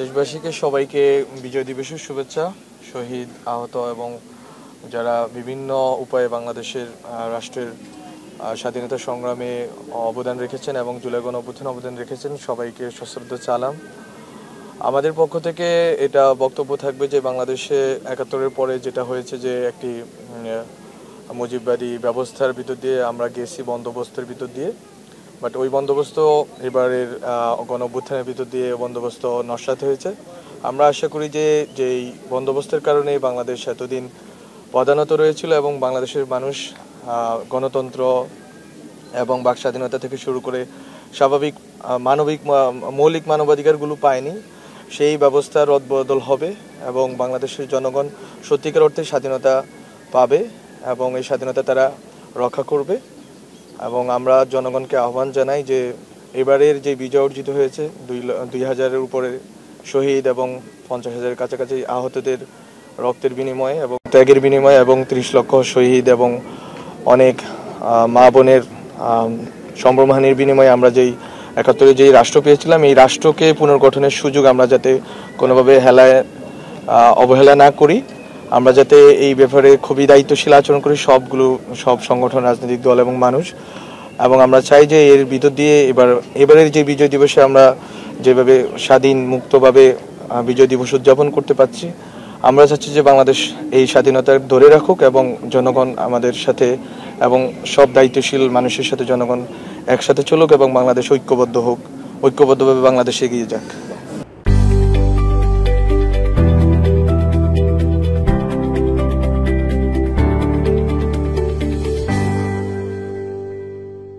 দেশবাসীকে সবাইকে বিজয় দিবসের শুভেচ্ছা। শহীদ, আহত এবং যারা বিভিন্ন উপায়ে বাংলাদেশের রাষ্ট্রের স্বাধীনতা সংগ্রামে অবদান রেখেছেন এবং জুলাই গণঅভ্যুত্থানে অবদান রেখেছেন সবাইকে সশ্রদ্ধ সালাম। আমাদের পক্ষ থেকে এটা বক্তব্য থাকবে যে বাংলাদেশে ৭১-এর পরে যেটা হয়েছে যে একটি মুজিববাদী ব্যবস্থার ভিতর দিয়ে আমরা গেছি, বন্দোবস্তের ভিতর দিয়ে, বাট ওই বন্দোবস্ত এবারের গণঅভ্যুত্থানের ভিতর দিয়ে বন্দোবস্ত নস্যাৎ হয়েছে। আমরা আশা করি যে যেই বন্দোবস্তের কারণে বাংলাদেশ এতদিন পদানত রয়েছিল এবং বাংলাদেশের মানুষ গণতন্ত্র এবং বাক স্বাধীনতা থেকে শুরু করে স্বাভাবিক মৌলিক মানবাধিকারগুলো পায়নি, সেই ব্যবস্থা রদবদল হবে এবং বাংলাদেশের জনগণ সত্যিকার অর্থে স্বাধীনতা পাবে এবং এই স্বাধীনতা তারা রক্ষা করবে। এবং আমরা জনগণকে আহ্বান জানাই যে এবারের যে বিজয় অর্জিত হয়েছে ২,০০০-এর উপরে শহীদ এবং ৫০,০০০-এর কাছাকাছি আহতদের রক্তের বিনিময়ে এবং ত্যাগের বিনিময়ে এবং ৩০ লক্ষ শহীদ এবং অনেক মা বোনের সম্ভ্রমহানির বিনিময়ে আমরা যেই ৭১-এ যেই রাষ্ট্র পেয়েছিলাম, এই রাষ্ট্রকে পুনর্গঠনের সুযোগ আমরা যাতে কোনোভাবে অবহেলা না করি, আমরা যাতে এই ব্যাপারে খুবই দায়িত্বশীল আচরণ করি সব সংগঠন, রাজনৈতিক দল এবং মানুষ। এবং আমরা চাই যে এর ভিতর দিয়ে এবারের যে বিজয় দিবসে আমরা যেভাবে স্বাধীন মুক্তভাবে বিজয় দিবস উদযাপন করতে পারছি, আমরা চাচ্ছি যে বাংলাদেশ এই স্বাধীনতা ধরে রাখুক এবং জনগণ আমাদের সাথে এবং সব দায়িত্বশীল মানুষের সাথে জনগণ একসাথে চলুক এবং বাংলাদেশ ঐক্যবদ্ধ হোক, ঐক্যবদ্ধভাবে বাংলাদেশ এগিয়ে যাক।